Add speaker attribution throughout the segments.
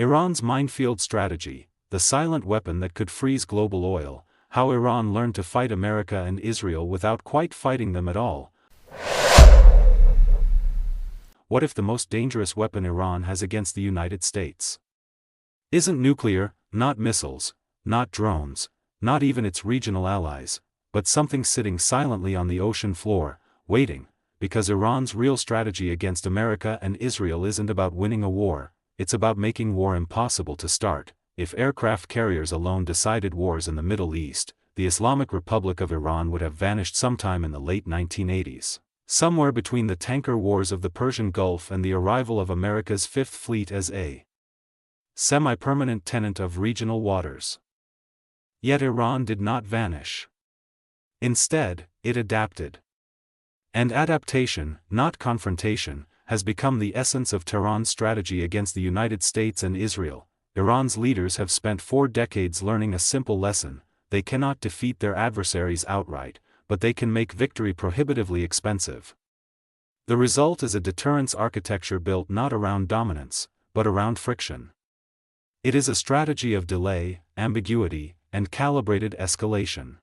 Speaker 1: Iran's minefield strategy, the silent weapon that could freeze global oil, how Iran learned to fight America and Israel without quite fighting them at all. What if the most dangerous weapon Iran has against the United States isn't nuclear, not missiles, not drones, not even its regional allies, but something sitting silently on the ocean floor, waiting, because Iran's real strategy against America and Israel isn't about winning a war, it's about making war impossible to start. If aircraft carriers alone decided wars in the Middle East, the Islamic Republic of Iran would have vanished sometime in the late 1980s. Somewhere between the tanker wars of the Persian Gulf and the arrival of America's Fifth Fleet as a semi-permanent tenant of regional waters. Yet Iran did not vanish. Instead, it adapted. And adaptation, not confrontation, has become the essence of Tehran's strategy against the United States and Israel. Iran's leaders have spent 4 decades learning a simple lesson: they cannot defeat their adversaries outright, but they can make victory prohibitively expensive. The result is a deterrence architecture built not around dominance, but around friction. It is a strategy of delay, ambiguity, and calibrated escalation.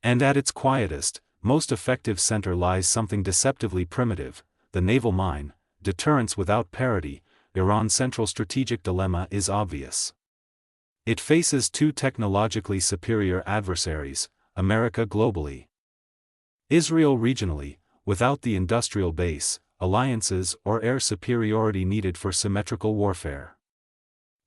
Speaker 1: And at its quietest, most effective center lies something deceptively primitive: the naval mine. Deterrence without parity. Iran's central strategic dilemma is obvious. It faces 2 technologically superior adversaries, America globally, Israel regionally, without the industrial base, alliances, or air superiority needed for symmetrical warfare.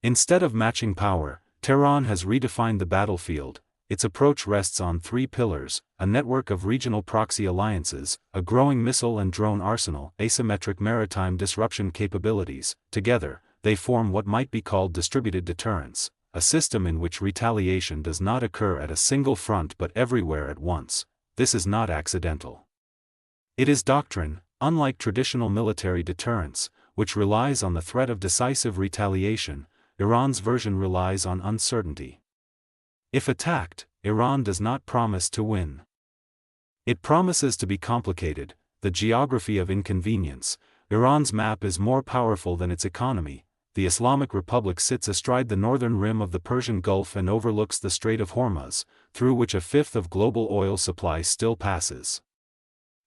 Speaker 1: Instead of matching power, Tehran has redefined the battlefield. Its approach rests on 3 pillars: a network of regional proxy alliances, a growing missile and drone arsenal, asymmetric maritime disruption capabilities. Together, they form what might be called distributed deterrence, a system in which retaliation does not occur at a single front but everywhere at once. This is not accidental. It is doctrine. Unlike traditional military deterrence, which relies on the threat of decisive retaliation, Iran's version relies on uncertainty. If attacked, Iran does not promise to win. It promises to be complicated, the geography of inconvenience. Iran's map is more powerful than its economy. The Islamic Republic sits astride the northern rim of the Persian Gulf and overlooks the Strait of Hormuz, through which 1/5 of global oil supply still passes.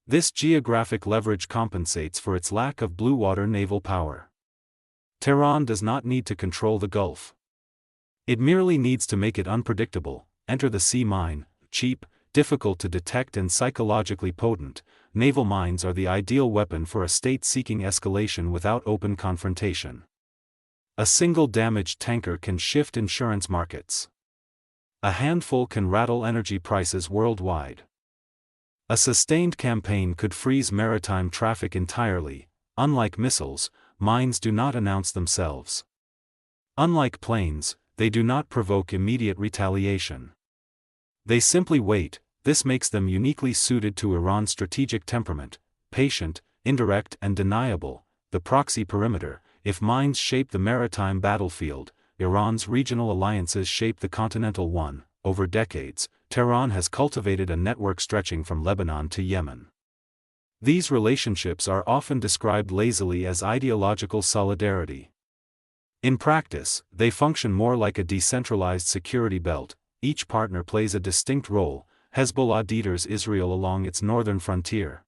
Speaker 1: This geographic leverage compensates for its lack of blue water naval power. Tehran does not need to control the Gulf. It merely needs to make it unpredictable. Enter the sea mine: cheap, difficult to detect and psychologically potent. Naval mines are the ideal weapon for a state seeking escalation without open confrontation. A single damaged tanker can shift insurance markets. A handful can rattle energy prices worldwide. A sustained campaign could freeze maritime traffic entirely. Unlike missiles, mines do not announce themselves. Unlike planes, they do not provoke immediate retaliation. They simply wait. This makes them uniquely suited to Iran's strategic temperament: patient, indirect and deniable. The proxy perimeter. If mines shape the maritime battlefield, Iran's regional alliances shape the continental one. Over decades, Tehran has cultivated a network stretching from Lebanon to Yemen. These relationships are often described lazily as ideological solidarity. In practice, they function more like a decentralized security belt. Each partner plays a distinct role. Hezbollah deters Israel along its northern frontier.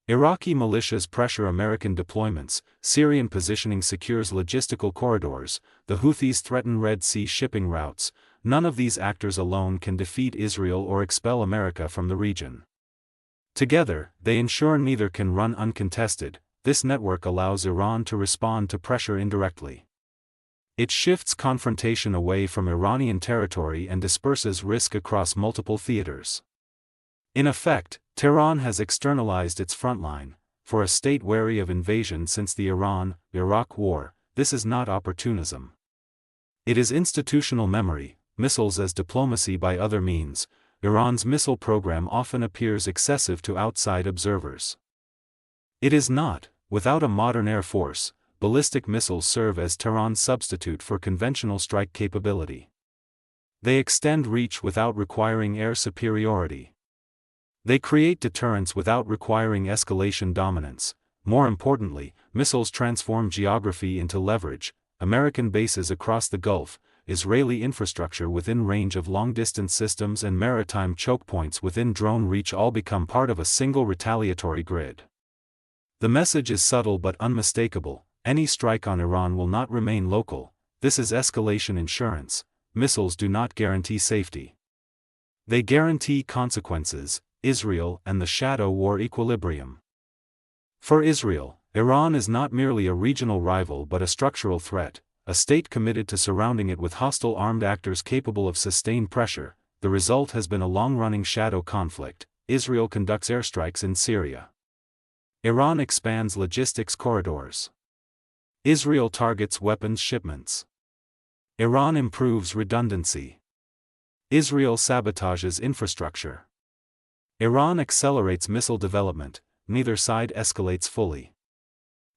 Speaker 1: Iraqi militias pressure American deployments. Syrian positioning secures logistical corridors. The Houthis threaten Red Sea shipping routes. None of these actors alone can defeat Israel or expel America from the region. Together, they ensure neither can run uncontested. This network allows Iran to respond to pressure indirectly. It shifts confrontation away from Iranian territory and disperses risk across multiple theaters. In effect, Tehran has externalized its frontline. For a state wary of invasion since the Iran-Iraq War, this is not opportunism. It is institutional memory. Missiles as diplomacy by other means. Iran's missile program often appears excessive to outside observers. It is not. Without a modern air force, ballistic missiles serve as Tehran's substitute for conventional strike capability. They extend reach without requiring air superiority. They create deterrence without requiring escalation dominance. More importantly, missiles transform geography into leverage. American bases across the Gulf, Israeli infrastructure within range of long-distance systems and maritime choke points within drone reach all become part of a single retaliatory grid. The message is subtle but unmistakable: any strike on Iran will not remain local. This is escalation insurance. Missiles do not guarantee safety. They guarantee consequences, Israel and the shadow war equilibrium. For Israel, Iran is not merely a regional rival but a structural threat, a state committed to surrounding it with hostile armed actors capable of sustained pressure. The result has been a long-running shadow conflict. Israel conducts airstrikes in Syria. Iran expands logistics corridors. Israel targets weapons shipments. Iran improves redundancy. Israel sabotages infrastructure. Iran accelerates missile development. Neither side escalates fully.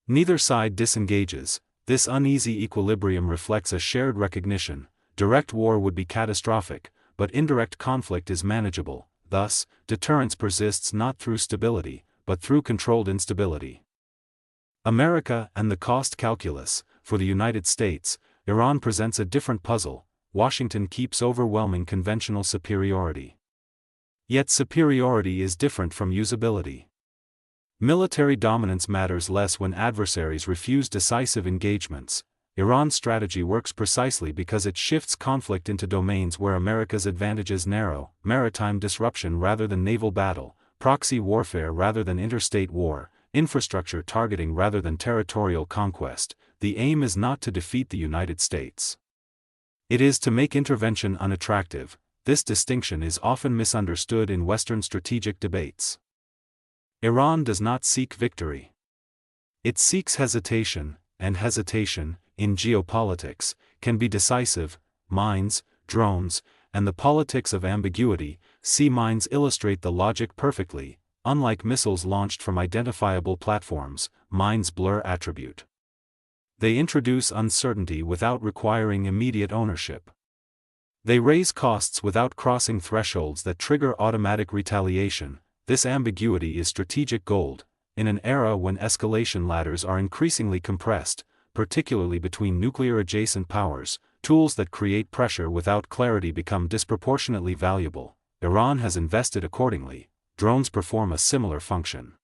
Speaker 1: Neither side disengages. This uneasy equilibrium reflects a shared recognition: direct war would be catastrophic, but indirect conflict is manageable. Thus, deterrence persists not through stability, but through controlled instability. America and the cost calculus. For the United States, Iran presents a different puzzle. Washington keeps overwhelming conventional superiority. Yet superiority is different from usability. Military dominance matters less when adversaries refuse decisive engagements. Iran's strategy works precisely because it shifts conflict into domains where America's advantages narrow: maritime disruption rather than naval battle, proxy warfare rather than interstate war, infrastructure targeting rather than territorial conquest. The aim is not to defeat the United States. It is to make intervention unattractive. This distinction is often misunderstood in Western strategic debates. Iran does not seek victory. It seeks hesitation, and hesitation, in geopolitics, can be decisive. Mines, drones, and the politics of ambiguity. Sea mines illustrate the logic perfectly. Unlike missiles launched from identifiable platforms, mines blur attribute. They introduce uncertainty without requiring immediate ownership. They raise costs without crossing thresholds that trigger automatic retaliation. This ambiguity is strategic gold. In an era when escalation ladders are increasingly compressed, particularly between nuclear-adjacent powers, tools that create pressure without clarity become disproportionately valuable. Iran has invested accordingly. Drones perform a similar function.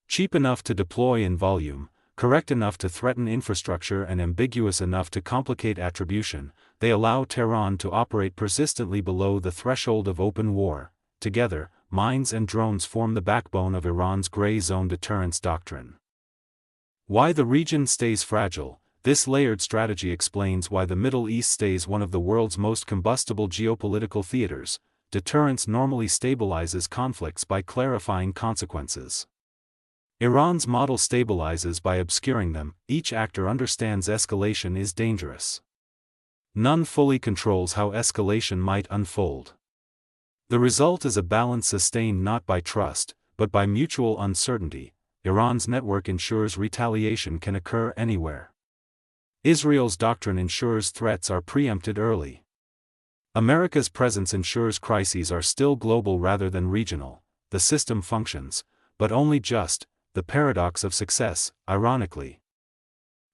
Speaker 1: Cheap enough to deploy in volume, correct enough to threaten infrastructure and ambiguous enough to complicate attribution, they allow Tehran to operate persistently below the threshold of open war. Together, mines and drones form the backbone of Iran's gray zone deterrence doctrine. Why the region stays fragile. This layered strategy explains why the Middle East stays one of the world's most combustible geopolitical theaters. Deterrence normally stabilizes conflicts by clarifying consequences. Iran's model stabilizes by obscuring them. Each actor understands escalation is dangerous. None fully controls how escalation might unfold. The result is a balance sustained not by trust, but by mutual uncertainty. Iran's network ensures retaliation can occur anywhere. Israel's doctrine ensures threats are preempted early. America's presence ensures crises are still global rather than regional. The system functions, but only just. The paradox of success, ironically.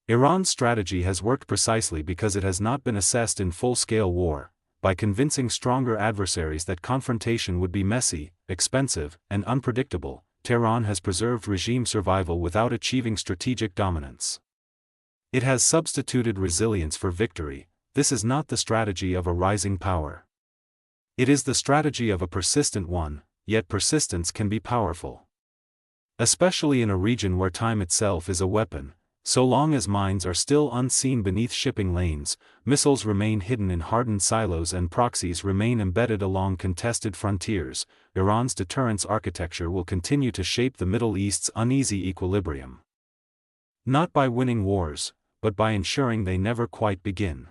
Speaker 1: Iran's strategy has worked precisely because it has not been assessed in full-scale war. By convincing stronger adversaries that confrontation would be messy, expensive, and unpredictable, Tehran has preserved regime survival without achieving strategic dominance. It has substituted resilience for victory. This is not the strategy of a rising power. It is the strategy of a persistent one, yet persistence can be powerful. Especially in a region where time itself is a weapon. So long as mines are still unseen beneath shipping lanes, missiles remain hidden in hardened silos and proxies remain embedded along contested frontiers, Iran's deterrence architecture will continue to shape the Middle East's uneasy equilibrium. Not by winning wars, but by ensuring they never quite begin.